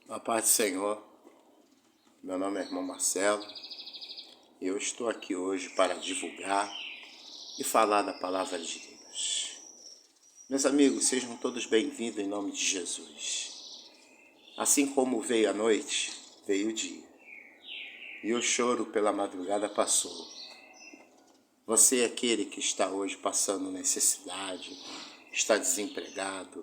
A paz do Senhor, meu nome é irmão Marcelo e eu estou aqui hoje para divulgar e falar da palavra de Deus. Meus amigos, sejam todos bem-vindos em nome de Jesus. Assim como veio a noite, veio o dia, e o choro pela madrugada passou. Você é aquele que está hoje passando necessidade, está desempregado,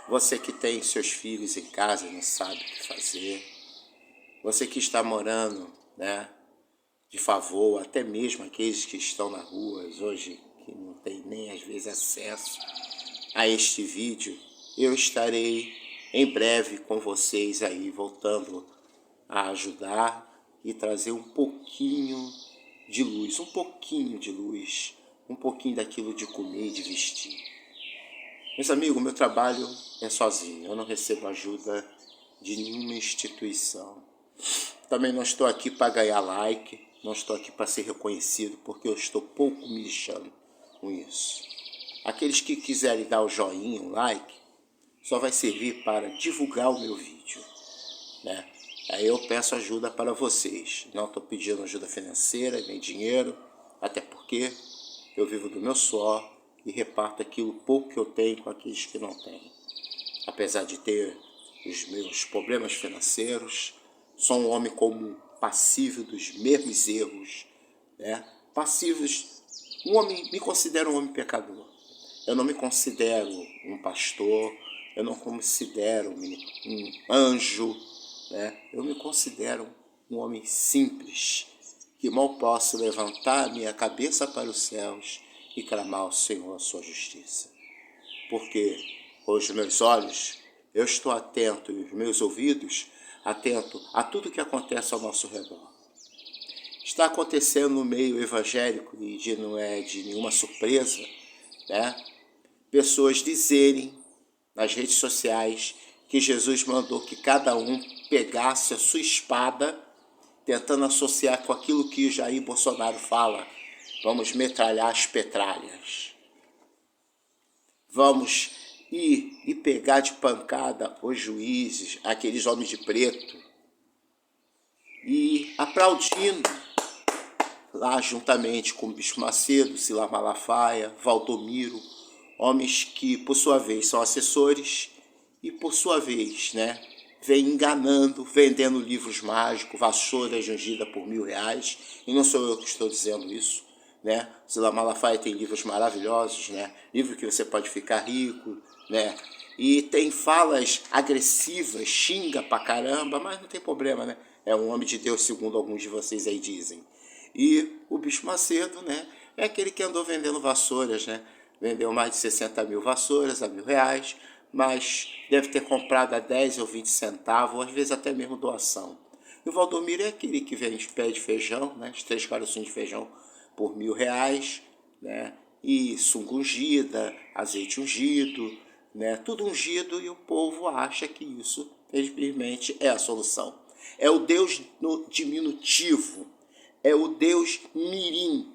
você que tem seus filhos em casa e não sabe o que fazer, você que está morando, de favor, até mesmo aqueles que estão nas ruas hoje, que não tem nem às vezes acesso a este vídeo, eu estarei em breve com vocês aí, voltando a ajudar e trazer um pouquinho de luz, um pouquinho daquilo de comer e de vestir. Meus amigos, meu trabalho é sozinho, eu não recebo ajuda de nenhuma instituição. Também não estou aqui para ganhar like, não estou aqui para ser reconhecido, porque eu estou pouco me lixando com isso. Aqueles que quiserem dar o joinha, o like, só vai servir para divulgar o meu vídeo, Aí eu peço ajuda para vocês. Não estou pedindo ajuda financeira, nem dinheiro, até porque eu vivo do meu suor e reparto aquilo pouco que eu tenho com aqueles que não têm. Apesar de ter os meus problemas financeiros, sou um homem comum, passível dos mesmos erros, passíveis. Me considero um homem pecador. Eu não me considero um pastor, eu não considero um anjo, Eu me considero um homem simples, que mal posso levantar minha cabeça para os céus e clamar ao Senhor a sua justiça. Porque os meus olhos, eu estou atento, e os meus ouvidos, atento a tudo que acontece ao nosso redor. Está acontecendo no meio evangélico, e não é de nenhuma surpresa, Pessoas dizerem nas redes sociais que Jesus mandou que cada um pegasse a sua espada, tentando associar com aquilo que Jair Bolsonaro fala. Vamos metralhar as petralhas. Vamos ir e pegar de pancada os juízes, aqueles homens de preto, e aplaudindo lá juntamente com o Bispo Macedo, Silas Malafaia, Valdomiro, homens que por sua vez são assessores e por sua vez, vem enganando, vendendo livros mágicos, vassoura ungida por R$1.000, e não sou eu que estou dizendo isso, Silas Malafaia tem livros maravilhosos, livro que você pode ficar rico, e tem falas agressivas, xinga pra caramba, mas não tem problema, É um homem de Deus, segundo alguns de vocês aí dizem. E o Bispo Macedo, é aquele que andou vendendo vassouras, Vendeu mais de 60 mil vassouras a R$1.000, mas deve ter comprado a 10 ou 20 centavos, ou às vezes até mesmo doação. E o Valdomiro é aquele que vende pé de feijão, os 3 carocinhos de feijão por R$1.000, E sunga ungida, azeite ungido, Tudo ungido, e o povo acha que isso, simplesmente, é a solução. É o Deus no diminutivo, é o Deus mirim,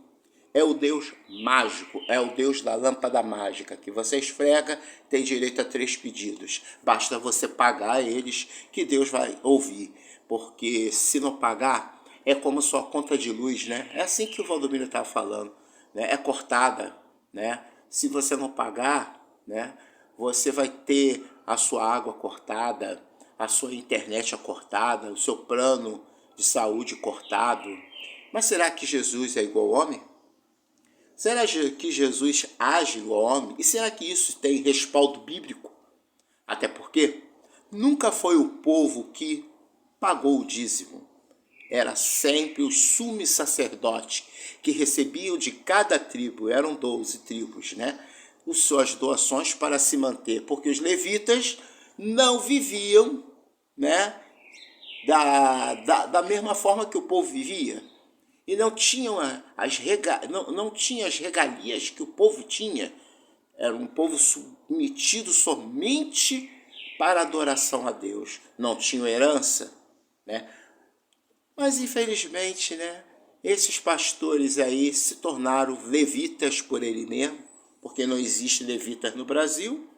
é o Deus mágico, é o Deus da lâmpada mágica, que você esfrega, tem direito a 3 pedidos. Basta você pagar eles, que Deus vai ouvir. Porque se não pagar, é como sua conta de luz, É assim que o Valdomiro estava falando, É cortada, Se você não pagar, você vai ter a sua água cortada, a sua internet cortada, o seu plano de saúde cortado. Mas será que Jesus é igual ao homem? Será que Jesus age igual ao homem? E será que isso tem respaldo bíblico? Até porque nunca foi o povo que pagou o dízimo. Era sempre os sumos sacerdotes que recebiam de cada tribo, eram 12 tribos, As suas doações para se manter, porque os levitas não viviam, da mesma forma que o povo vivia. E não tinham não tinha as regalias que o povo tinha. Era um povo submetido somente para adoração a Deus. Não tinham herança, Mas infelizmente, esses pastores aí se tornaram levitas por ele mesmo, porque não existe levitas no Brasil,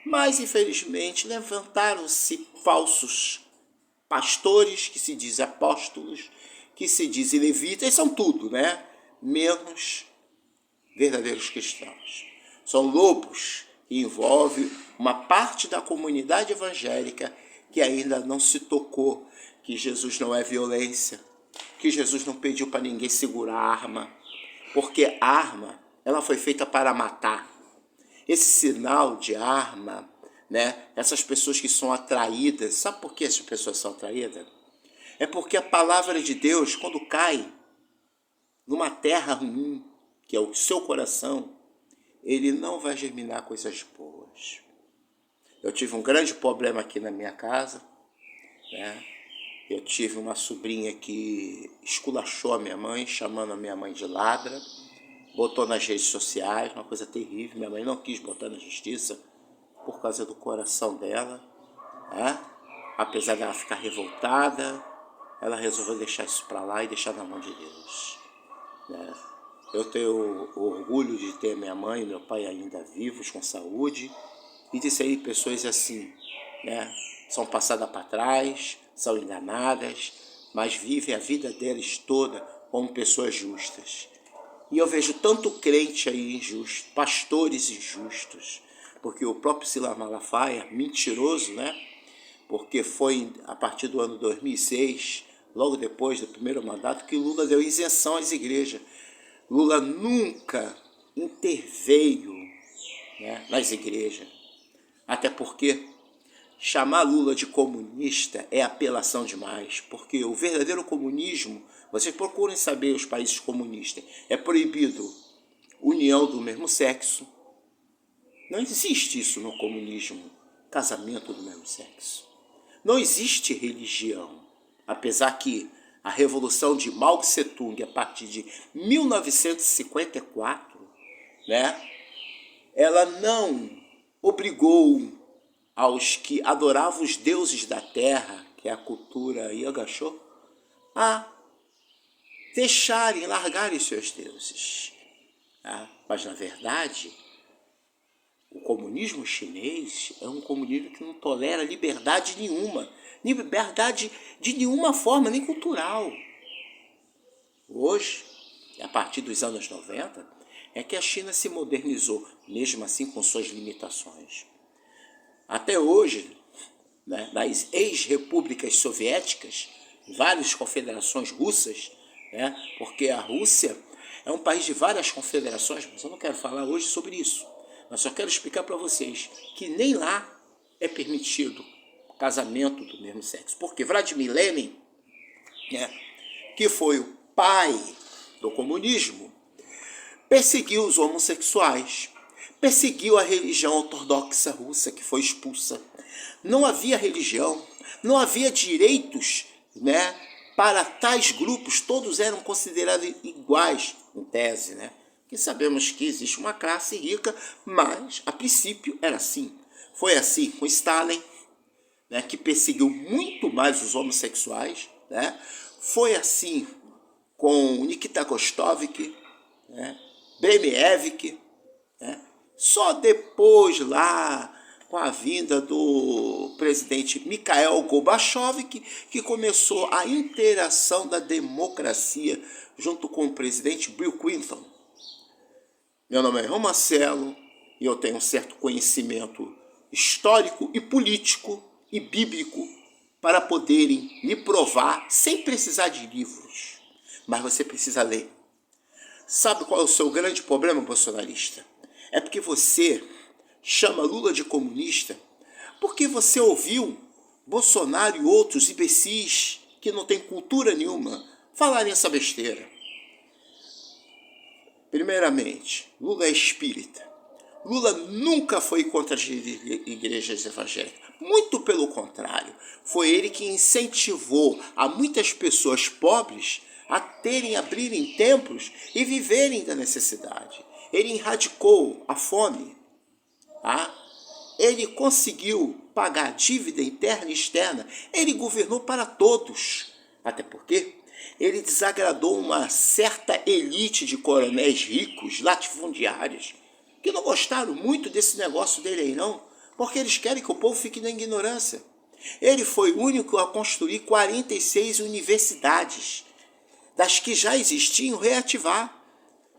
Mas, infelizmente, levantaram-se falsos pastores, que se dizem apóstolos, que se dizem levitas, eles são tudo, né? Menos verdadeiros cristãos. São lobos que envolvem uma parte da comunidade evangélica que ainda não se tocou que Jesus não é violência, que Jesus não pediu para ninguém segurar a arma, porque a arma, ela foi feita para matar. Esse sinal de arma, né? Essas pessoas que são atraídas, sabe por que essas pessoas são atraídas? É porque a palavra de Deus, quando cai numa terra ruim, que é o seu coração, ele não vai germinar coisas boas. Eu tive um grande problema aqui na minha casa, né? Eu tive uma sobrinha que esculachou a minha mãe, chamando a minha mãe de ladra, botou nas redes sociais, uma coisa terrível. Minha mãe não quis botar na justiça por causa do coração dela, né? Apesar dela ficar revoltada, ela resolveu deixar isso para lá e deixar na mão de Deus, né? Eu tenho orgulho de ter minha mãe e meu pai ainda vivos, com saúde, e de serem pessoas assim, né? São passadas para trás, são enganadas, mas vivem a vida deles toda como pessoas justas. E eu vejo tanto crente aí injusto, pastores injustos, porque o próprio Silas Malafaia, mentiroso, né? Porque foi a partir do ano 2006, logo depois do primeiro mandato, que Lula deu isenção às igrejas. Lula nunca interveio, né, nas igrejas, até porque chamar Lula de comunista é apelação demais, porque o verdadeiro comunismo, vocês procurem saber os países comunistas, é proibido união do mesmo sexo, não existe isso no comunismo, casamento do mesmo sexo, não existe religião, apesar que a Revolução de Mao Tse-tung, a partir de 1954, né, ela não obrigou aos que adoravam os deuses da terra, que é a cultura Yagachô, a deixarem, largarem seus deuses. Tá? Mas, na verdade, o comunismo chinês é um comunismo que não tolera liberdade nenhuma, liberdade de nenhuma forma, nem cultural. Hoje, a partir dos anos 90, é que a China se modernizou, mesmo assim com suas limitações. Até hoje, né, nas ex-repúblicas soviéticas, várias confederações russas, né, porque a Rússia é um país de várias confederações, mas eu não quero falar hoje sobre isso. Mas só quero explicar para vocês que nem lá é permitido casamento do mesmo sexo. Porque Vladimir Lenin, né, que foi o pai do comunismo, perseguiu os homossexuais, perseguiu a religião ortodoxa russa, que foi expulsa. Não havia religião, não havia direitos, né, para tais grupos, todos eram considerados iguais, em tese, né? Que sabemos que existe uma classe rica, mas a princípio era assim. Foi assim com Stalin, né, que perseguiu muito mais os homossexuais, né? Foi assim com Nikita Khrushchev, né? Brezhnev, né? Só depois lá, com a vinda do presidente Mikhail Gorbachev, que começou a interação da democracia junto com o presidente Bill Clinton. Meu nome é João Marcelo e eu tenho um certo conhecimento histórico e político e bíblico para poderem lhe provar sem precisar de livros. Mas você precisa ler. Sabe qual é o seu grande problema, bolsonarista? É porque você chama Lula de comunista porque você ouviu Bolsonaro e outros imbecis que não têm cultura nenhuma falarem essa besteira. Primeiramente, Lula é espírita. Lula nunca foi contra as igrejas evangélicas. Muito pelo contrário, foi ele que incentivou a muitas pessoas pobres a abrirem templos e viverem da necessidade. Ele erradicou a fome. Tá? Ele conseguiu pagar dívida interna e externa. Ele governou para todos. Até porque ele desagradou uma certa elite de coronéis ricos, latifundiários, que não gostaram muito desse negócio dele aí, não. porque eles querem que o povo fique na ignorância. Ele foi o único a construir 46 universidades, das que já existiam, reativar.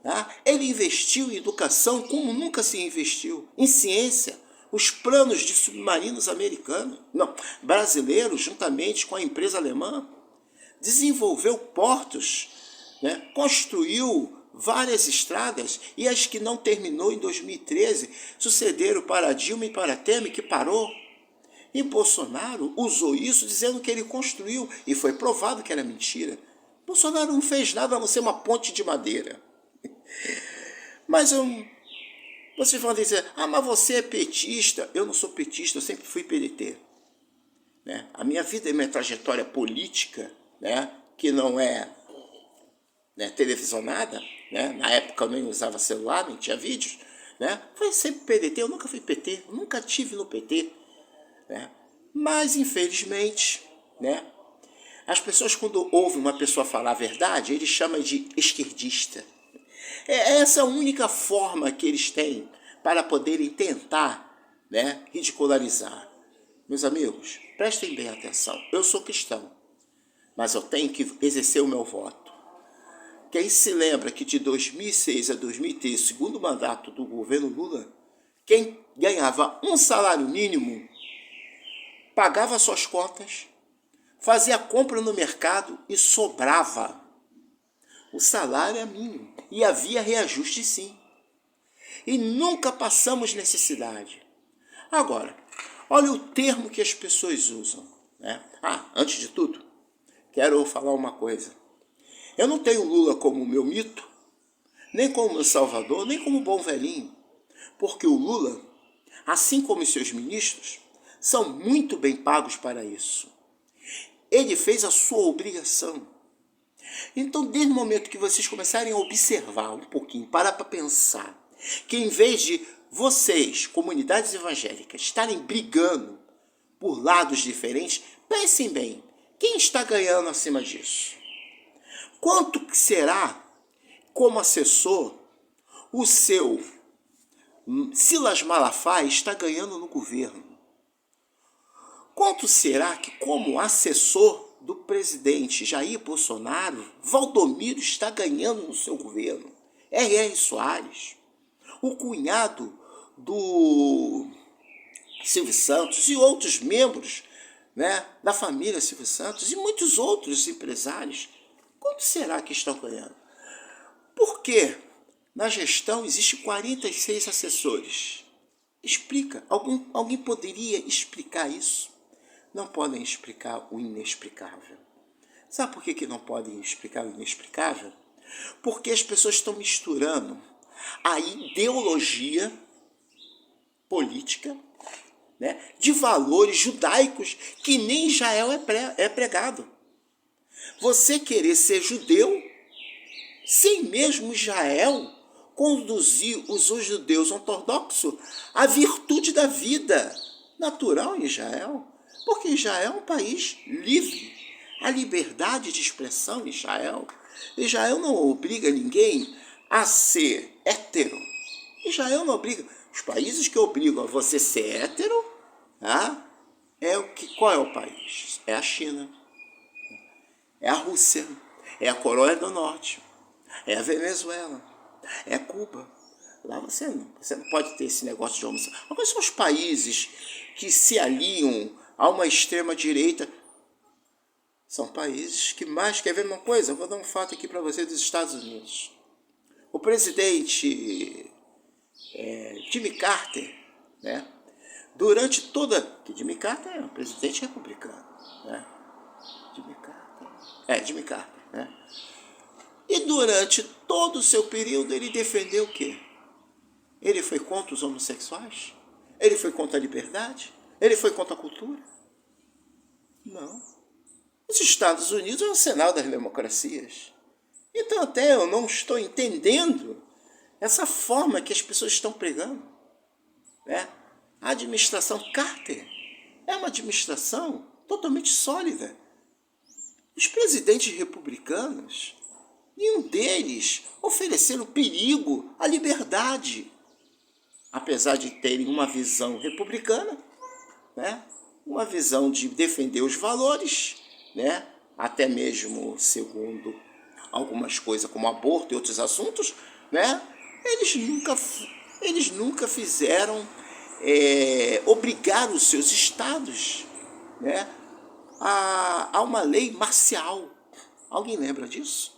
Tá? Ele investiu em educação como nunca se investiu, em ciência. Os planos de submarinos americanos, não, brasileiros, juntamente com a empresa alemã, desenvolveu portos, né? Construiu várias estradas, e as que não terminou em 2013 sucederam para Dilma e para Temer, que parou. E Bolsonaro usou isso dizendo que ele construiu, e foi provado que era mentira. Bolsonaro não fez nada a não ser uma ponte de madeira. Mas vocês vão dizer, mas você é petista. Eu não sou petista, eu sempre fui PDT. Né? A minha vida e minha trajetória política, né, que não é, né, televisionada, né, na época eu nem usava celular, nem tinha vídeos, né, foi sempre PDT, eu nunca fui PT, eu nunca tive no PT. Né? Mas, infelizmente, né, as pessoas, quando ouvem uma pessoa falar a verdade, eles chamam de esquerdista. É essa a única forma que eles têm para poderem tentar, né, ridicularizar. Meus amigos, prestem bem atenção. Eu sou cristão, mas eu tenho que exercer o meu voto. Quem se lembra que de 2006 a 2013, segundo mandato do governo Lula, quem ganhava um salário mínimo pagava suas contas, fazia compra no mercado e sobrava. O salário é mínimo e havia reajuste sim. E nunca passamos necessidade. Agora, olha o termo que as pessoas usam. Né? Antes de tudo, quero falar uma coisa. Eu não tenho Lula como meu mito, nem como meu salvador, nem como bom velhinho. Porque o Lula, assim como os seus ministros, são muito bem pagos para isso. Ele fez a sua obrigação. Então, desde o momento que vocês começarem a observar um pouquinho, parar para pensar, que em vez de vocês, comunidades evangélicas, estarem brigando por lados diferentes, pensem bem, quem está ganhando acima disso? Quanto será, como assessor, o seu Silas Malafaia está ganhando no governo? Quanto será que, como assessor do presidente Jair Bolsonaro, Valdomiro está ganhando no seu governo? R.R. Soares, o cunhado do Silvio Santos e outros membros, né, da família Silvio Santos e muitos outros empresários. Quanto será que estão ganhando? Por quê? Na gestão existe 46 assessores. Explica. Alguém poderia explicar isso? Não podem explicar o inexplicável. Sabe por que não podem explicar o inexplicável? Porque as pessoas estão misturando a ideologia política, né, de valores judaicos que nem Israel é pregado. Você querer ser judeu sem mesmo Israel conduzir os judeus ortodoxos à virtude da vida natural em Israel. Porque Israel é um país livre. A liberdade de expressão em Israel. Israel não obriga ninguém a ser hétero. Israel não obriga. Os países que obrigam a você ser hétero, tá? Qual é o país? É a China. É a Rússia. É a Coreia do Norte. É a Venezuela. É Cuba. Lá você não pode ter esse negócio de homossexual. Quais são os países que se aliam a uma extrema-direita? São países que mais... Quer ver uma coisa? Eu vou dar um fato aqui para você dos Estados Unidos. O presidente Jimmy Carter, né? Durante toda... Que Jimmy Carter é um presidente republicano, né? Jimmy Carter, né? E durante todo o seu período ele defendeu o quê? Ele foi contra os homossexuais? Ele foi contra a liberdade? Ele foi contra a cultura? Não. Os Estados Unidos é o Senado das democracias. Então até eu não estou entendendo essa forma que as pessoas estão pregando. Né? A administração Carter é uma administração totalmente sólida. Os presidentes republicanos, nenhum deles ofereceram perigo à liberdade. apesar de terem uma visão republicana, né? Uma visão de defender os valores, né? Até mesmo segundo algumas coisas como aborto e outros assuntos, né? Eles nunca fizeram obrigar os seus estados, né, a uma lei marcial. Alguém lembra disso?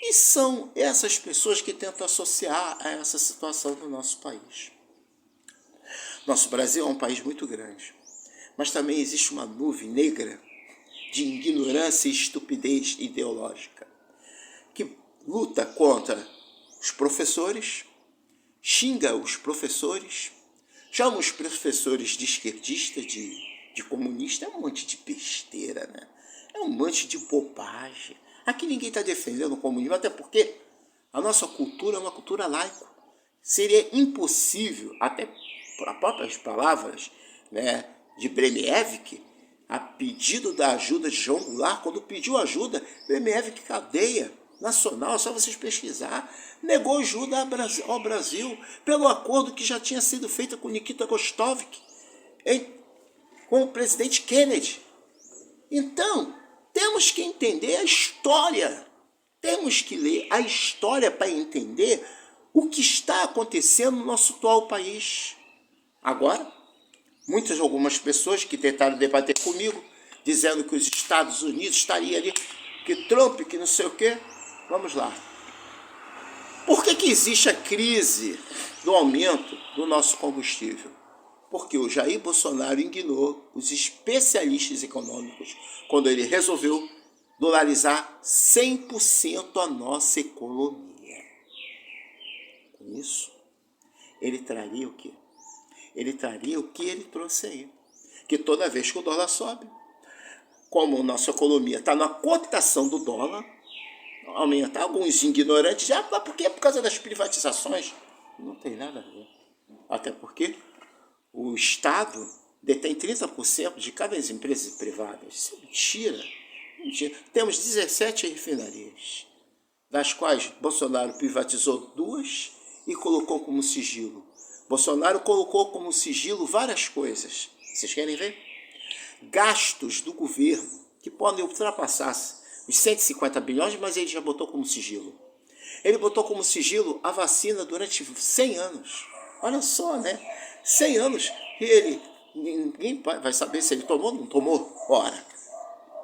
E são essas pessoas que tentam associar a essa situação do nosso país. Nosso Brasil é um país muito grande, mas também existe uma nuvem negra de ignorância e estupidez ideológica, que luta contra os professores, xinga os professores, chama os professores de esquerdista, de comunista. É um monte de besteira, né? É um monte de bobagem. Aqui ninguém está defendendo o comunismo, até porque a nossa cultura é uma cultura laica. Seria impossível, até por próprias palavras, né, de Breivik, a pedido da ajuda de João Goulart, quando pediu ajuda, Breivik, cadeia nacional, é só vocês pesquisar, negou ajuda ao Brasil pelo acordo que já tinha sido feito com Nikita Khrushchev, com o presidente Kennedy. Então, temos que entender a história. Temos que ler a história para entender o que está acontecendo no nosso atual país. Agora, algumas pessoas que tentaram debater comigo, dizendo que os Estados Unidos estariam ali, que Trump, que não sei o quê. Vamos lá. Por que existe a crise do aumento do nosso combustível? Porque o Jair Bolsonaro ignorou os especialistas econômicos quando ele resolveu dolarizar 100% a nossa economia. Com isso, ele traria o quê? Ele traria o que ele trouxe aí. Que toda vez que o dólar sobe, como a nossa economia está na cotação do dólar, aumenta. Alguns ignorantes, porque é por causa das privatizações. Não tem nada a ver. Até porque o Estado detém 30% de cada das empresas privadas. Isso é mentira. Mentira. Temos 17 refinarias, das quais Bolsonaro privatizou 2 e colocou como sigilo. Bolsonaro colocou como sigilo várias coisas. Vocês querem ver? Gastos do governo que podem ultrapassar os 150 bilhões, mas ele já botou como sigilo. Ele botou como sigilo a vacina durante 100 anos. Olha só, né? 100 anos que ninguém vai saber se ele tomou ou não tomou. Ora,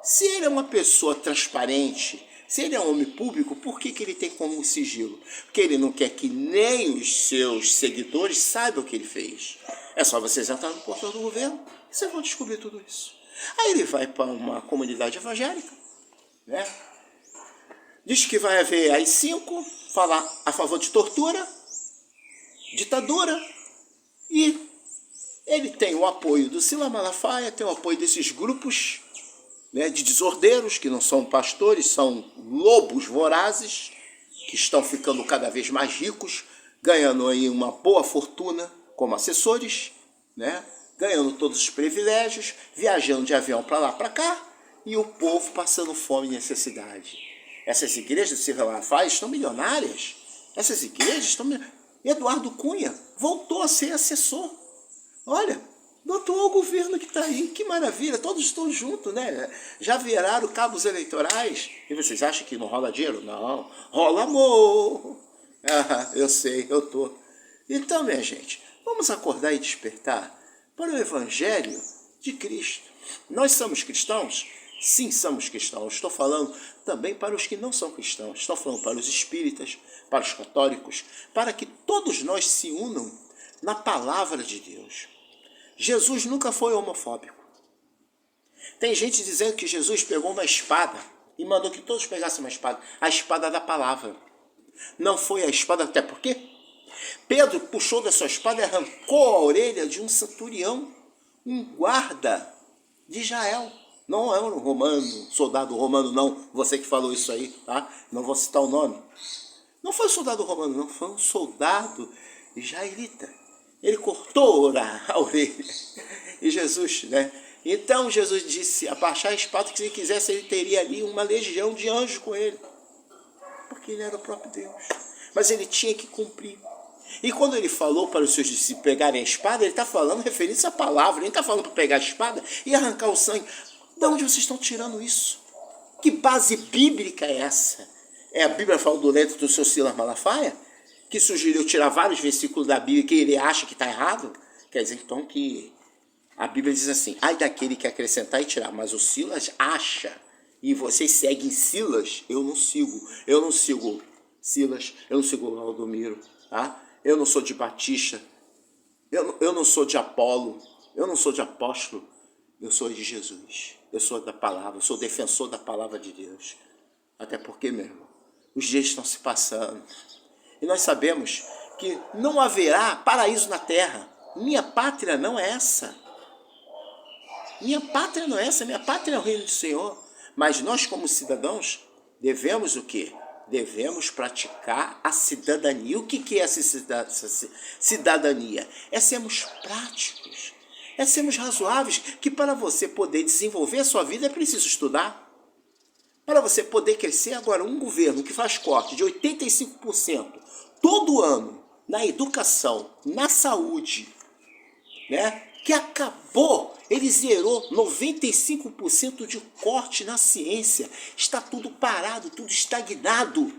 se ele é uma pessoa transparente, se ele é um homem público, por que ele tem como sigilo? Porque ele não quer que nem os seus seguidores saibam o que ele fez. É só vocês entrarem no portal do governo e vocês vão descobrir tudo isso. Aí ele vai para uma comunidade evangélica, né? Diz que vai haver AI-5, falar a favor de tortura, ditadura, e ele tem o apoio do Sila Malafaia, tem o apoio desses grupos, né, de desordeiros, que não são pastores, são lobos vorazes, que estão ficando cada vez mais ricos, ganhando aí uma boa fortuna como assessores, né, ganhando todos os privilégios, viajando de avião para lá, para cá, e o povo passando fome e necessidade. Essas igrejas de Sila Malafaia estão milionárias. Essas igrejas estão... Eduardo Cunha voltou a ser assessor. Olha, do atual governo que está aí, que maravilha, todos estão juntos, né? Já viraram cabos eleitorais. E vocês acham que não rola dinheiro? Não, rola amor. Ah, eu sei, eu tô. Então, minha gente, vamos acordar e despertar para o Evangelho de Cristo. Nós somos cristãos? Sim, somos cristãos. Estou falando também para os que não são cristãos. Estou falando para os espíritas, para os católicos, para que todos nós se unam na palavra de Deus. Jesus nunca foi homofóbico. Tem gente dizendo que Jesus pegou uma espada e mandou que todos pegassem uma espada. A espada da palavra. Não foi a espada, até porque Pedro puxou da sua espada e arrancou a orelha de um centurião, um guarda de Israel. Não é um romano, soldado romano, não. Você que falou isso aí, tá? Não vou citar o nome. Não foi um soldado romano, não. Foi um soldado israelita. Ele cortou a orelha. E Jesus, né? Então Jesus disse, abaixar a espada, que se ele quisesse, ele teria ali uma legião de anjos com ele. Porque ele era o próprio Deus. Mas ele tinha que cumprir. E quando ele falou para os seus discípulos pegarem a espada, ele está falando referência à palavra, ele está falando para pegar a espada e arrancar o sangue. De onde vocês estão tirando isso? Que base bíblica é essa? É a Bíblia fraudulenta do seu Silas Malafaia, que sugeriu tirar vários versículos da Bíblia que ele acha que está errado? Quer dizer, então, que a Bíblia diz assim, ai daquele que acrescentar e tirar, mas o Silas acha, e vocês seguem Silas, eu não sigo Silas, eu não sigo Valdomiro, tá? Eu não sou de Batista, eu não sou de Apolo, eu não sou de apóstolo, eu sou de Jesus, eu sou da palavra, eu sou defensor da palavra de Deus. Até porque, meu irmão, os dias estão se passando e nós sabemos que não haverá paraíso na terra. Minha pátria não é essa. Minha pátria não é essa, minha pátria é o reino do Senhor. Mas nós, como cidadãos, devemos o quê? Devemos praticar a cidadania. O que é essa cidadania? É sermos práticos, é sermos razoáveis, que para você poder desenvolver a sua vida é preciso estudar. Para você poder crescer, agora um governo que faz corte de 85% todo ano na educação, na saúde, né? Que acabou, ele zerou 95% de corte na ciência, está tudo parado, tudo estagnado,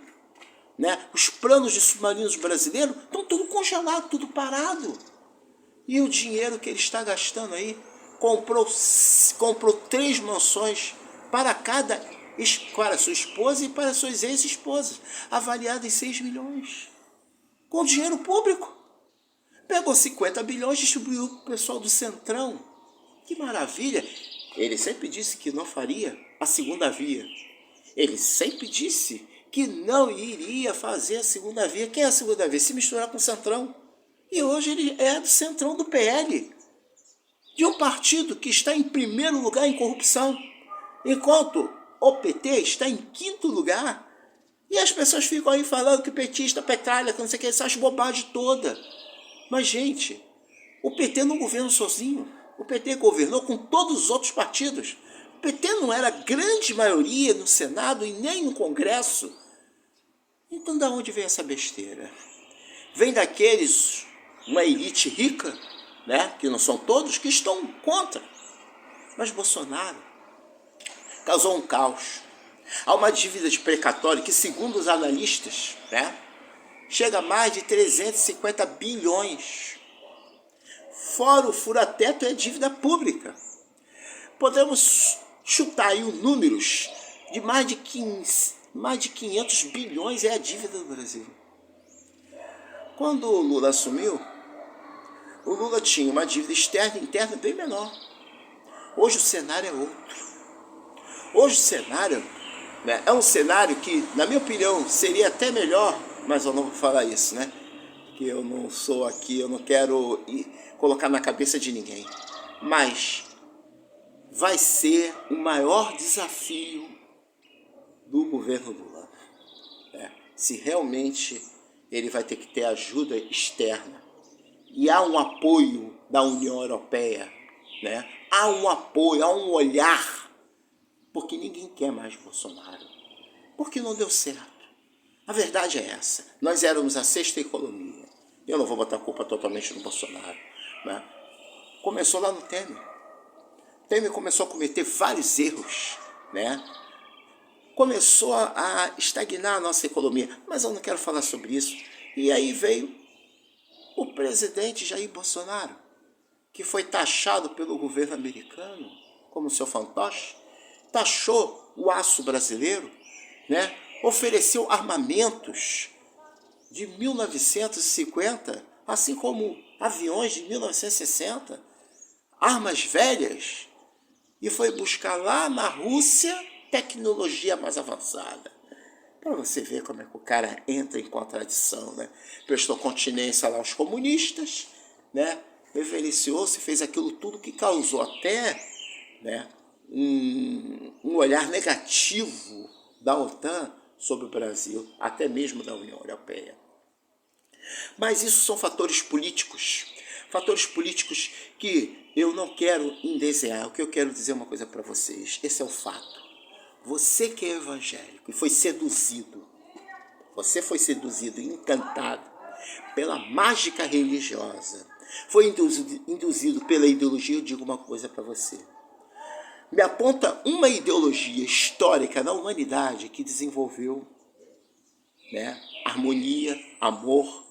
né? Os planos de submarinos brasileiros estão tudo congelado, tudo parado. E o dinheiro que ele está gastando aí, comprou 3 mansões para para sua esposa e para suas ex-esposas, avaliada em 6 milhões, com dinheiro público. Pegou 50 bilhões e distribuiu para o pessoal do Centrão. Que maravilha! Ele sempre disse que não faria a segunda via. Ele sempre disse que não iria fazer a segunda via. Quem é a segunda via? Se misturar com o Centrão. E hoje ele é do Centrão, do PL. De um partido que está em primeiro lugar em corrupção. Enquanto o PT está em 5º lugar. E as pessoas ficam aí falando que petista, petralha, que não sei o que, essas bobagens todas. Mas, gente, o PT não governa sozinho. O PT governou com todos os outros partidos. O PT não era a grande maioria no Senado e nem no Congresso. Então, de onde vem essa besteira? Vem daqueles, uma elite rica, né, que não são todos, que estão contra. Mas Bolsonaro causou um caos. Há uma dívida de precatório que, segundo os analistas, né, chega a mais de 350 bilhões. Fora o fura-teto, é dívida pública. Podemos chutar aí os números de mais de 500 bilhões é a dívida do Brasil. Quando o Lula assumiu, o Lula tinha uma dívida externa e interna bem menor. Hoje o cenário é outro. Hoje o cenário, né, é um cenário que, na minha opinião, seria até melhor, mas eu não vou falar isso, né? Que eu não sou aqui, eu não quero colocar na cabeça de ninguém. Mas vai ser o maior desafio do governo Lula. Se realmente ele vai ter que ter ajuda externa. E há um apoio da União Europeia, né? Há um apoio, há um olhar, porque ninguém quer mais Bolsonaro, porque não deu certo. A verdade é essa, nós éramos a 6ª economia. Eu não vou botar a culpa totalmente no Bolsonaro, né? Começou lá no Temer. Temer começou a cometer vários erros, né? Começou a estagnar a nossa economia, mas eu não quero falar sobre isso. E aí veio o presidente Jair Bolsonaro, que foi taxado pelo governo americano como seu fantoche, taxou o aço brasileiro, né? Ofereceu armamentos de 1950, assim como aviões de 1960, armas velhas, e foi buscar lá na Rússia tecnologia mais avançada. Para você ver como é que o cara entra em contradição, né? Prestou continência lá aos comunistas, né? Reverenciou-se, fez aquilo tudo que causou até, né, um olhar negativo da OTAN sobre o Brasil, até mesmo da União Europeia. Mas isso são fatores políticos que eu não quero endesejar. O que eu quero dizer é uma coisa para vocês, esse é o fato. Você que é evangélico e foi seduzido, você foi seduzido, encantado pela mágica religiosa, foi induzido pela ideologia. Eu digo uma coisa para você. Me aponta uma ideologia histórica na humanidade que desenvolveu, né, harmonia, amor,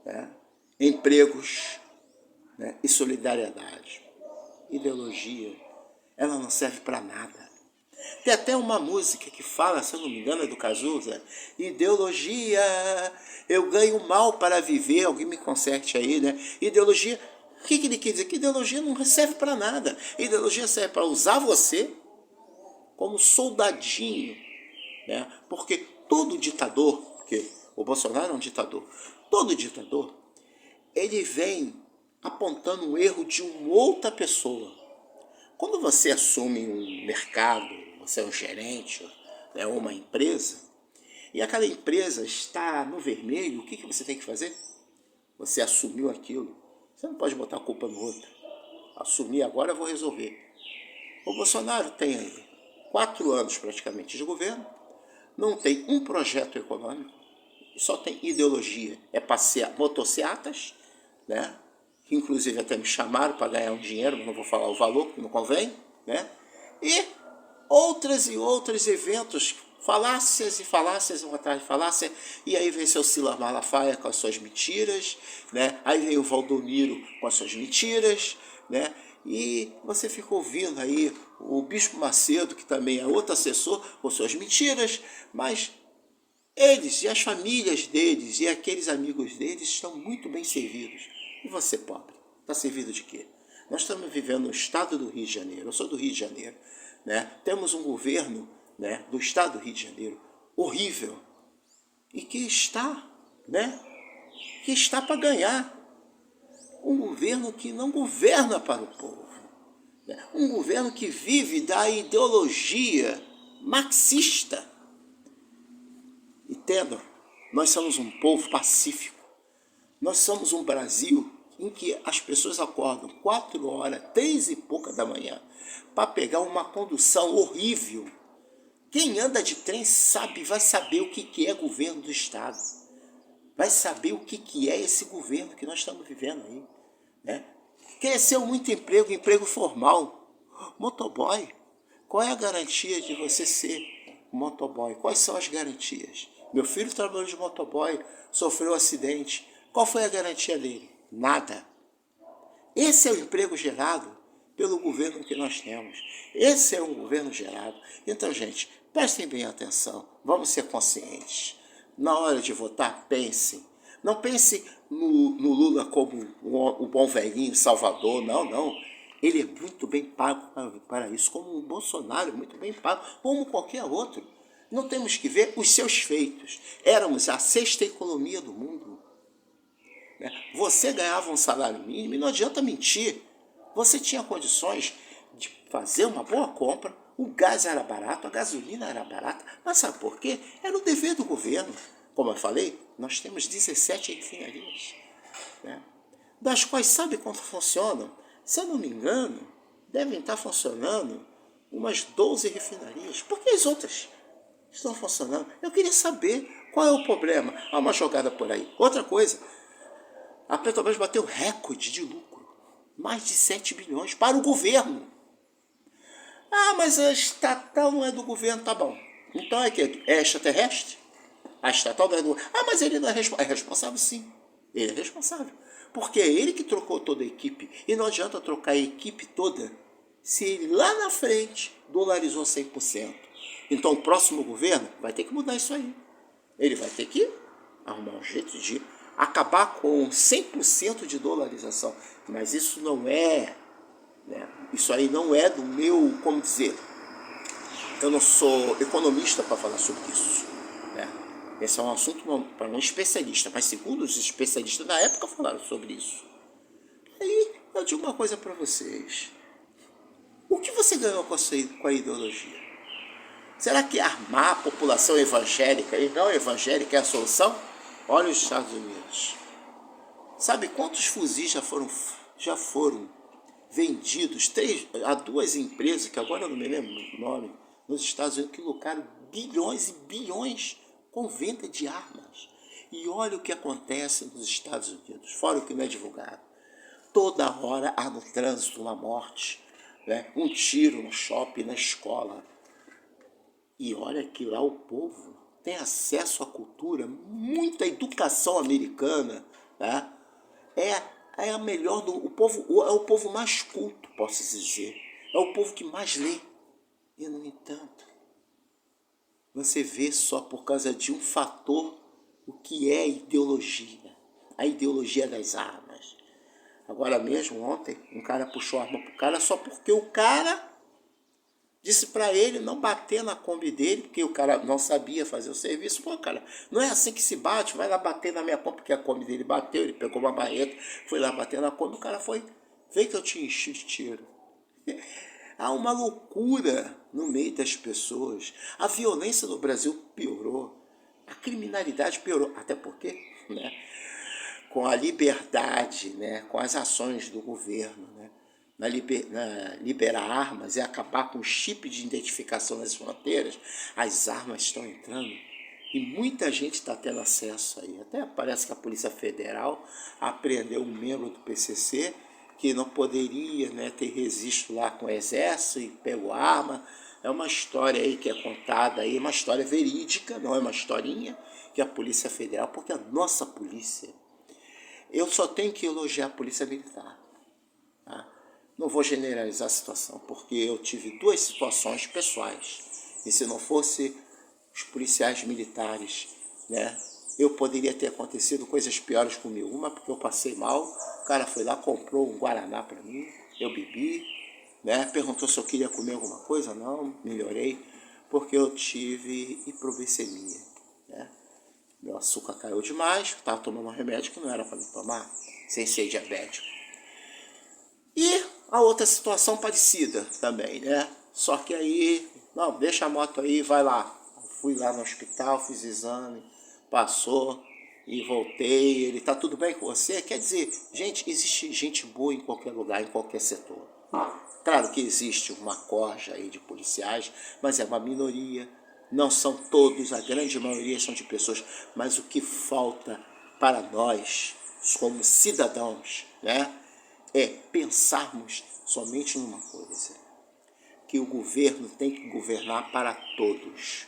né, empregos, né, e solidariedade. Ideologia, ela não serve para nada. Tem até uma música que fala, se eu não me engano, é do Cazuza, ideologia, eu ganho mal para viver, alguém me conserte aí, né? Ideologia, o que ele quer dizer? Que ideologia não serve para nada. Ideologia serve para usar você como soldadinho, né? Porque todo ditador, porque o Bolsonaro é um ditador, todo ditador, ele vem apontando um erro de uma outra pessoa. Quando você assume um mercado, você é um gerente, né, uma empresa, e aquela empresa está no vermelho, o que você tem que fazer? Você assumiu aquilo. Você não pode botar a culpa no outro. Assumir agora, eu vou resolver. O Bolsonaro tem aí 4 anos praticamente de governo, não tem um projeto econômico, só tem ideologia. É passear motocicletas, né? Que inclusive até me chamaram para ganhar um dinheiro, mas não vou falar o valor, porque não convém, né? E outros eventos, falácias e falácias, uma atrás de falácia, e aí vem seu Silas Malafaia com as suas mentiras, né? Aí vem o Valdomiro com as suas mentiras, né? E você fica ouvindo aí o Bispo Macedo, que também é outro assessor, com suas mentiras, mas eles e as famílias deles e aqueles amigos deles estão muito bem servidos. E você, pobre, está servido de quê? Nós estamos vivendo no estado do Rio de Janeiro, eu sou do Rio de Janeiro, né? Temos um governo, né, do estado do Rio de Janeiro horrível e que está, né, que está para ganhar. Um governo que não governa para o povo, né? Um governo que vive da ideologia marxista. Entendam, nós somos um povo pacífico. Nós somos um Brasil em que as pessoas acordam 4 horas, 3 e pouca da manhã, para pegar uma condução horrível. Quem anda de trem sabe, vai saber o que é governo do Estado. Vai saber o que é esse governo que nós estamos vivendo aí, né? Cresceu muito emprego, emprego formal. Motoboy, qual é a garantia de você ser motoboy? Quais são as garantias? Meu filho trabalhou de motoboy, sofreu um acidente. Qual foi a garantia dele? Nada. Esse é o emprego gerado pelo governo que nós temos. Esse é um governo gerado. Então, gente, prestem bem atenção. Vamos ser conscientes. Na hora de votar, pensem. Não pense no Lula como o bom velhinho salvador. Não, não. Ele é muito bem pago para isso, como o Bolsonaro é muito bem pago, como qualquer outro. Não temos que ver os seus feitos. Éramos a 6ª economia do mundo. Você ganhava um salário mínimo e não adianta mentir. Você tinha condições de fazer uma boa compra, o gás era barato, a gasolina era barata. Mas sabe por quê? Era o dever do governo. Como eu falei, nós temos 17 refinarias, né? Das quais sabe quanto funcionam? Se eu não me engano, devem estar funcionando umas 12 refinarias. Por que as outras estão funcionando? Eu queria saber qual é o problema. Há uma jogada por aí. Outra coisa, a Petrobras bateu recorde de lucro. Mais de 7 bilhões para o governo. Ah, mas a estatal não é do governo, tá bom. Então é que é extraterrestre? A estatal não é do governo. Ah, mas ele não é responsável. É responsável sim. Ele é responsável. Porque é ele que trocou toda a equipe. E não adianta trocar a equipe toda se ele lá na frente dolarizou 100%. Então o próximo governo vai ter que mudar isso aí. Ele vai ter que arrumar um jeito de acabar com 100% de dolarização. Mas isso não é, né? Isso aí não é do meu, como dizer, eu não sou economista para falar sobre isso, né? Esse é um assunto para um especialista, mas segundo os especialistas da época falaram sobre isso. Aí eu digo uma coisa para vocês. O que você ganhou com a ideologia? Será que armar a população evangélica e não evangélica é a solução? Olha os Estados Unidos. Sabe quantos fuzis já foram vendidos a 2 empresas, que agora eu não me lembro o nome, nos Estados Unidos, que lucraram bilhões e bilhões com venda de armas. E olha o que acontece nos Estados Unidos, fora o que não é divulgado. Toda hora há no trânsito uma morte, né? Um tiro no shopping, na escola. E olha que lá o povo tem acesso à cultura, muita educação americana, né? É a melhor do o povo, é o povo mais culto, posso dizer. É o povo que mais lê. E, no entanto, você vê só por causa de um fator o que é ideologia. A ideologia das armas. Agora mesmo, ontem, um cara puxou a arma pro cara só porque o cara disse para ele não bater na Kombi dele, porque o cara não sabia fazer o serviço. Pô, cara, não é assim que se bate, vai lá bater na minha Kombi, porque a Kombi dele bateu, ele pegou uma barreta, foi lá bater na Kombi, o cara foi, vê que eu te enchi de tiro. Há uma loucura no meio das pessoas. A violência no Brasil piorou, a criminalidade piorou, até porque, né, com a liberdade, né, com as ações do governo, né, na liberar armas e acabar com o chip de identificação nas fronteiras, as armas estão entrando e muita gente está tendo acesso aí. Até parece que a Polícia Federal apreendeu um membro do PCC que não poderia, né, ter registro lá com o Exército e pegou arma. É uma história aí que é contada aí, uma história verídica, não é uma historinha, que a Polícia Federal, porque a nossa polícia, eu só tenho que elogiar a Polícia Militar. Tá? Não vou generalizar a situação, porque eu tive duas situações pessoais. E se não fosse os policiais militares, né, eu poderia ter acontecido coisas piores comigo. Uma porque eu passei mal, o cara foi lá, comprou um Guaraná para mim, eu bebi, né, perguntou se eu queria comer alguma coisa, não, melhorei, porque eu tive hiproglicemia, né? Meu açúcar caiu demais, estava tomando um remédio que não era para me tomar, sem ser diabético. E a outra situação parecida também, né? Só que aí, não, deixa a moto aí, vai lá. Fui lá no hospital, fiz exame, passou e voltei. Ele, tá tudo bem com você? Quer dizer, gente, existe gente boa em qualquer lugar, em qualquer setor. Claro que existe uma corja aí de policiais, mas é uma minoria. Não são todos, a grande maioria são de pessoas. Mas o que falta para nós, como cidadãos, né, é pensarmos somente numa coisa, que o governo tem que governar para todos,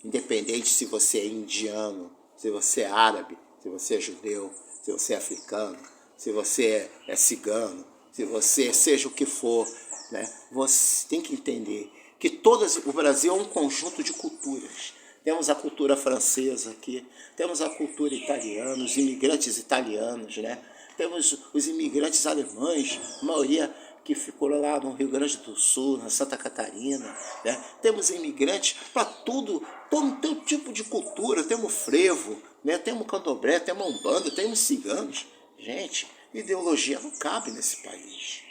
independente se você é indiano, se você é árabe, se você é judeu, se você é africano, se você é cigano, se você seja o que for, né? Você tem que entender que o Brasil é um conjunto de culturas. Temos a cultura francesa aqui, temos a cultura italiana, os imigrantes italianos, né? Temos os imigrantes alemães, a maioria que ficou lá no Rio Grande do Sul, na Santa Catarina, né? Temos imigrantes para tudo, todo tipo de cultura, temos frevo, né? Temos candomblé, temos umbanda, temos ciganos. Gente, ideologia não cabe nesse país.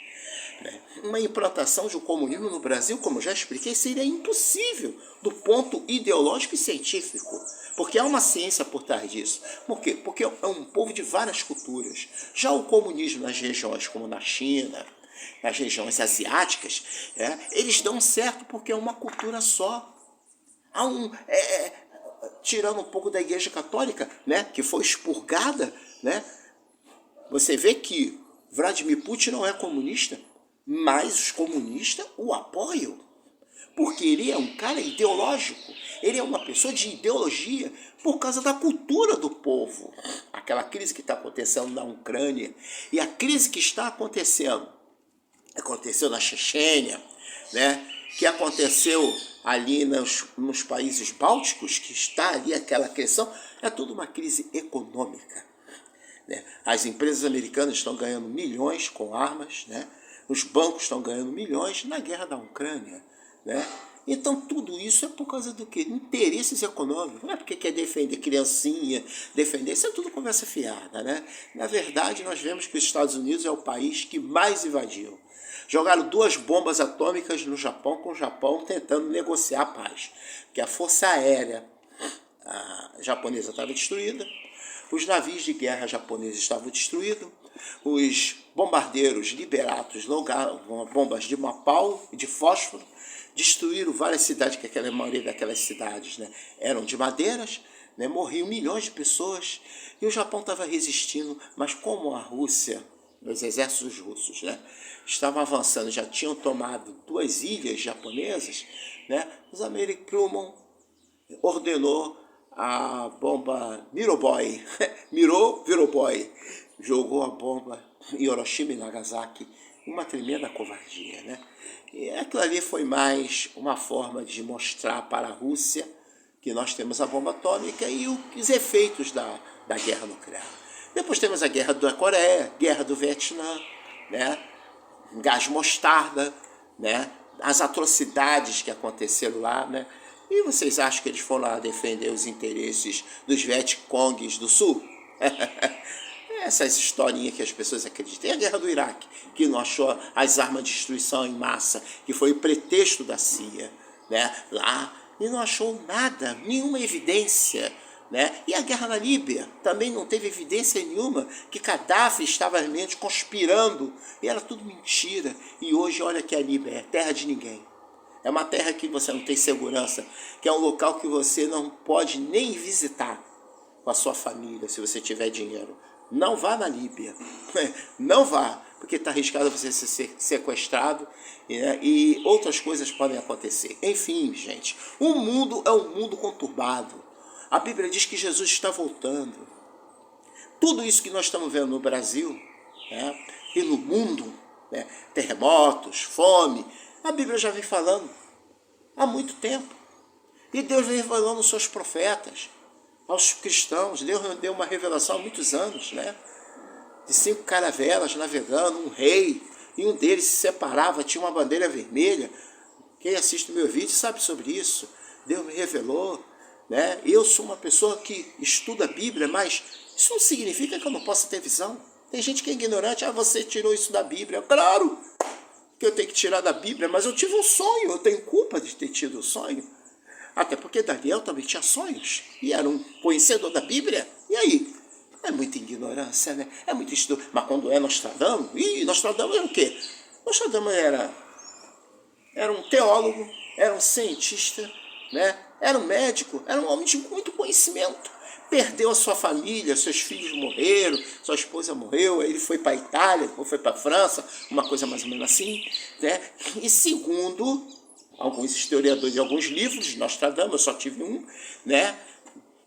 Uma implantação de um comunismo no Brasil, como eu já expliquei, seria impossível do ponto ideológico e científico, porque há uma ciência por trás disso. Por quê? Porque é um povo de várias culturas. Já o comunismo nas regiões como na China, nas regiões asiáticas, eles dão certo porque é uma cultura só. Há tirando um pouco da Igreja Católica, né, que foi expurgada, né, você vê que Vladimir Putin não é comunista, mas os comunistas o apoiam, porque ele é um cara ideológico, ele é uma pessoa de ideologia por causa da cultura do povo. Aquela crise que está acontecendo na Ucrânia e a crise que está aconteceu na Chechênia, né? Que aconteceu ali nos países bálticos, que está ali aquela questão, é tudo uma crise econômica. Né? As empresas americanas estão ganhando milhões com armas, né? Os bancos estão ganhando milhões na guerra da Ucrânia, né? Então tudo isso é por causa do quê? Interesses econômicos. Não é porque quer defender criancinha, defender, isso é tudo conversa fiada, né? Na verdade, nós vemos que os Estados Unidos é o país que mais invadiu. Jogaram 2 bombas atômicas no Japão, com o Japão tentando negociar a paz. Porque a força aérea japonesa estava destruída, os navios de guerra japoneses estavam destruídos, os bombardeiros liberados jogaram bombas de napalm e de fósforo, destruíram várias cidades, que a maioria daquelas cidades, né, eram de madeiras, né? Morriam milhões de pessoas e o Japão estava resistindo, mas como a Rússia, os exércitos russos, né, estavam avançando, já tinham tomado 2 ilhas japonesas, né, os americanos ordenou a bomba Miroboy, Miroboy, jogou a bomba em Hiroshima e Nagasaki, uma tremenda covardia, né? E aquilo ali foi mais uma forma de mostrar para a Rússia que nós temos a bomba atômica e os efeitos da guerra nuclear. Depois temos a guerra da Coreia, guerra do Vietnã, né? Gás mostarda, né? As atrocidades que aconteceram lá, né? E vocês acham que eles foram lá defender os interesses dos Vietcongues do Sul? Essas historinhas que as pessoas acreditam. E a guerra do Iraque, que não achou as armas de destruição em massa, que foi o pretexto da CIA, né? Lá, e não achou nada, nenhuma evidência, né? E a guerra na Líbia também não teve evidência nenhuma que Gaddafi estava realmente conspirando. E era tudo mentira. E hoje, olha que a Líbia é terra de ninguém. É uma terra que você não tem segurança, que é um local que você não pode nem visitar com a sua família, se você tiver dinheiro. Não vá na Líbia, não vá, porque está arriscado você ser sequestrado, né? E outras coisas podem acontecer. Enfim, gente, o mundo é um mundo conturbado. A Bíblia diz que Jesus está voltando. Tudo isso que nós estamos vendo no Brasil, né, e no mundo, né, terremotos, fome, a Bíblia já vem falando há muito tempo. E Deus vem revelando aos seus profetas, aos cristãos. Deus deu uma revelação há muitos anos, né? De 5 caravelas navegando, um rei, e um deles se separava, tinha uma bandeira vermelha. Quem assiste o meu vídeo sabe sobre isso. Deus me revelou, né? Eu sou uma pessoa que estuda a Bíblia, mas isso não significa que eu não possa ter visão. Tem gente que é ignorante. Você tirou isso da Bíblia. Claro que eu tenho que tirar da Bíblia, mas eu tive um sonho, eu tenho culpa de ter tido um sonho. Até porque Daniel também tinha sonhos, e era um conhecedor da Bíblia. E aí? É muita ignorância, né? É muito estudo. Mas quando é Nostradamus, Nostradamus era o quê? Nostradamus era um teólogo, era um cientista, né? Era um médico, era um homem de muito conhecimento. Perdeu a sua família, seus filhos morreram, sua esposa morreu, ele foi para a Itália, depois foi para a França, uma coisa mais ou menos assim, né? E segundo alguns historiadores de alguns livros, Nostradamus, eu só tive um, né?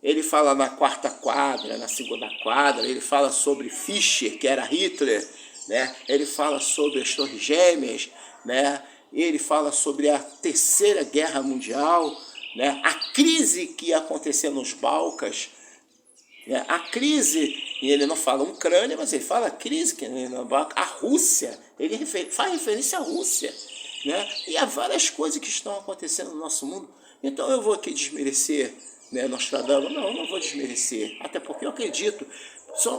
Ele fala na 4ª quadra, na 2ª quadra, ele fala sobre Fischer, que era Hitler, né? Ele fala sobre as Torres Gêmeas, né? Ele fala sobre a Terceira Guerra Mundial, né? A crise que ia acontecer nos Balcãs, né? A crise, e ele não fala Ucrânia, mas ele fala a crise que a Rússia, ele faz referência à Rússia, né? E há várias coisas que estão acontecendo no nosso mundo. Então eu vou aqui desmerecer, né, Nostradamus? Não, eu não vou desmerecer, até porque eu acredito,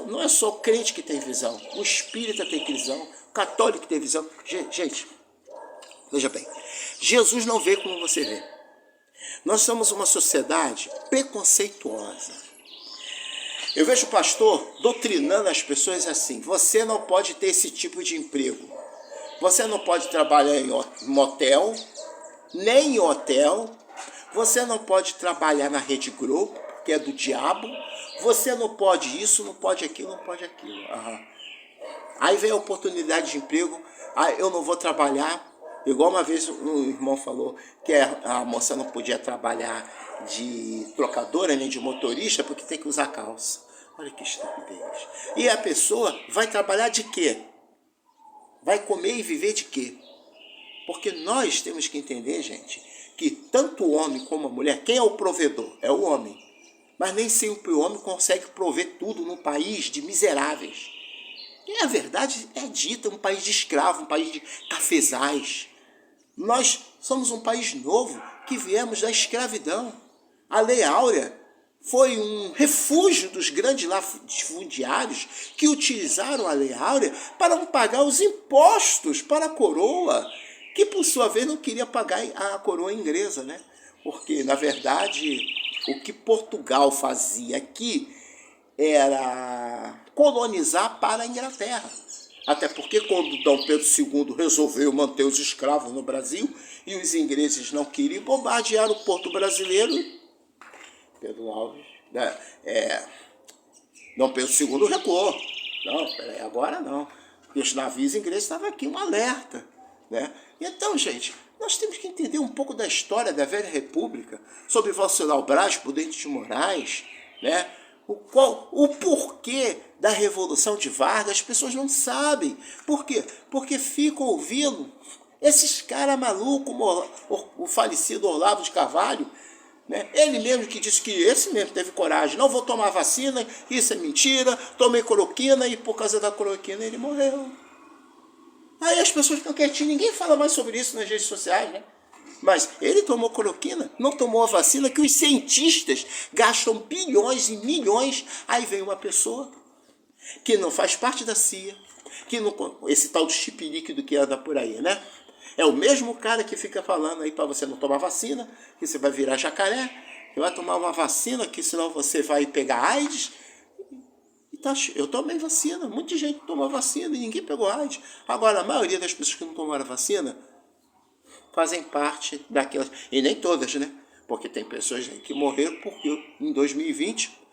não é só o crente que tem visão, o espírita tem visão, o católico tem visão. Gente, veja bem, Jesus não vê como você vê. Nós somos uma sociedade preconceituosa. Eu vejo o pastor doutrinando as pessoas assim: você não pode ter esse tipo de emprego, você não pode trabalhar em motel, nem em hotel, você não pode trabalhar na Rede Globo, que é do diabo, você não pode isso, não pode aquilo, não pode aquilo. Aí vem a oportunidade de emprego, eu não vou trabalhar, igual uma vez um irmão falou que a moça não podia trabalhar de trocadora nem de motorista porque tem que usar calça. Olha que estupidez. E a pessoa vai trabalhar de quê? Vai comer e viver de quê? Porque nós temos que entender, gente, que tanto o homem como a mulher, quem é o provedor? É o homem. Mas nem sempre o homem consegue prover tudo num país de miseráveis. E a verdade é dita, um país de escravos, um país de cafezais. Nós somos um país novo que viemos da escravidão. A Lei Áurea foi um refúgio dos grandes latifundiários que utilizaram a Lei Áurea para não pagar os impostos para a coroa, que por sua vez não queria pagar a coroa inglesa, né? Porque, na verdade, o que Portugal fazia aqui era colonizar para a Inglaterra. Até porque quando Dom Pedro II resolveu manter os escravos no Brasil e os ingleses não queriam, bombardear o porto brasileiro, Pedro Alves né? Dom Pedro II recuou. Não, peraí, agora não. Porque os navios ingleses estavam aqui, um alerta, né? Então, gente, nós temos que entender um pouco da história da velha república, sobre Venceslau Braz, Prudente de Moraes, né? O porquê da Revolução de Vargas, as pessoas não sabem. Por quê? Porque ficam ouvindo esses caras malucos, como o falecido Olavo de Carvalho, né? Ele mesmo que disse que esse mesmo teve coragem, não vou tomar vacina, isso é mentira, tomei cloroquina e por causa da cloroquina ele morreu. Aí as pessoas ficam quietinhas, ninguém fala mais sobre isso nas redes sociais, né? Mas ele tomou cloroquina, não tomou a vacina que os cientistas gastam bilhões e milhões. Aí vem uma pessoa que não faz parte da CIA, que não, esse tal de chip líquido que anda por aí, né? É o mesmo cara que fica falando aí para você não tomar vacina, que você vai virar jacaré, que vai tomar uma vacina, que senão você vai pegar AIDS. E tá, eu tomei vacina, muita gente tomou vacina e ninguém pegou AIDS. Agora, a maioria das pessoas que não tomaram vacina fazem parte daquelas, e nem todas, né? Porque tem pessoas aí que morreram porque em 2020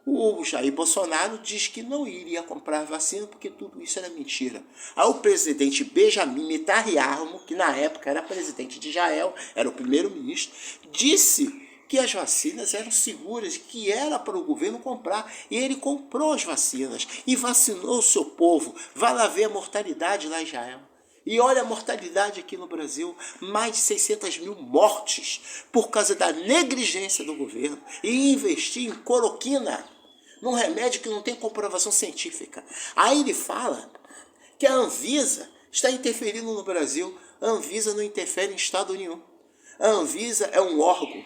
o Jair Bolsonaro diz que não iria comprar vacina porque tudo isso era mentira. Aí o presidente Benjamin Netanyahu, que na época era presidente de Israel, era o primeiro-ministro, disse que as vacinas eram seguras, que era para o governo comprar. E ele comprou as vacinas e vacinou o seu povo. Vai lá ver a mortalidade lá em Israel. E olha a mortalidade aqui no Brasil, mais de 600 mil mortes por causa da negligência do governo e investir em cloroquina, num remédio que não tem comprovação científica. Aí ele fala que a Anvisa está interferindo no Brasil. A Anvisa não interfere em estado nenhum. A Anvisa é um órgão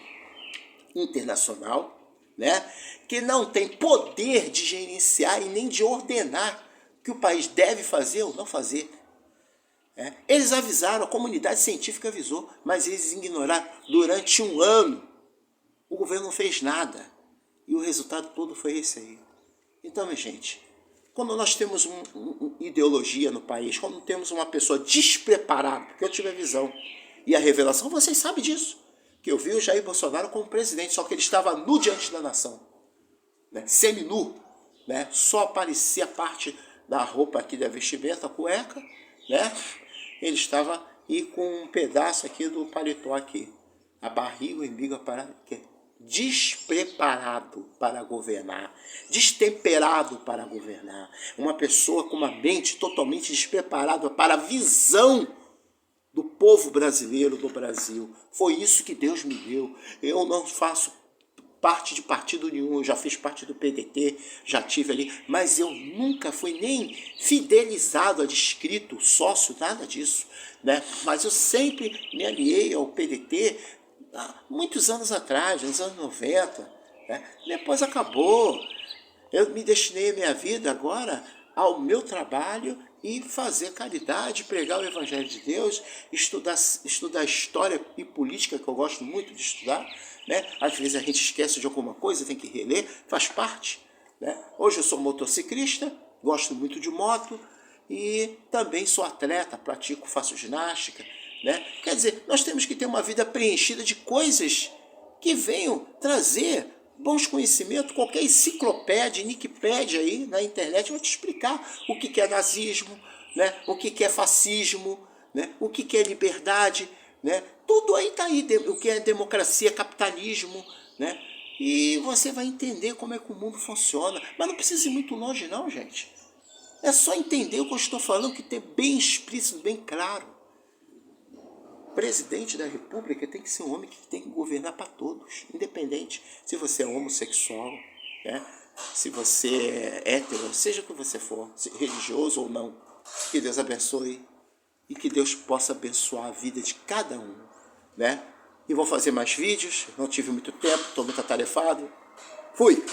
internacional, né, que não tem poder de gerenciar e nem de ordenar o que o país deve fazer ou não fazer. Eles avisaram, a comunidade científica avisou, mas eles ignoraram durante um ano. O governo não fez nada. E o resultado todo foi esse aí. Então, minha gente, quando nós temos uma ideologia no país, quando temos uma pessoa despreparada, porque eu tive a visão e a revelação, vocês sabem disso, que eu vi o Jair Bolsonaro como presidente, só que ele estava nu diante da nação, né? Semi-nu, né? Só aparecia parte da roupa aqui da vestimenta, a cueca, né? Ele estava aí com um pedaço aqui do paletó aqui, a barriga, o umbigo, a parada, despreparado para governar, destemperado para governar, uma pessoa com uma mente totalmente despreparada para a visão do povo brasileiro, do Brasil. Foi isso que Deus me deu. Eu não faço parte de partido nenhum, eu já fiz parte do PDT, já tive ali, mas eu nunca fui nem fidelizado, adscrito, sócio, nada disso, né? Mas eu sempre me aliei ao PDT há muitos anos atrás, nos anos 90, né? Depois acabou. Eu me destinei a minha vida agora ao meu trabalho e fazer caridade, pregar o Evangelho de Deus, estudar história e política, que eu gosto muito de estudar, né? Às vezes a gente esquece de alguma coisa, tem que reler, faz parte, né? Hoje eu sou motociclista, gosto muito de moto e também sou atleta, pratico, faço ginástica, né? Quer dizer, nós temos que ter uma vida preenchida de coisas que venham trazer bons conhecimentos. Qualquer enciclopédia, Wikipédia aí na internet vai te explicar o que é nazismo, né? O que é fascismo, né? O que é liberdade, né? Tudo aí está aí, o que é democracia, capitalismo, né? E você vai entender como é que o mundo funciona. Mas não precisa ir muito longe não, gente. É só entender o que eu estou falando, que ter bem explícito, bem claro. O presidente da República tem que ser um homem que tem que governar para todos, independente se você é homossexual, né? Se você é hétero, seja o que você for, religioso ou não. Que Deus abençoe e que Deus possa abençoar a vida de cada um, né? E vou fazer mais vídeos, não tive muito tempo, estou muito atarefado. Fui!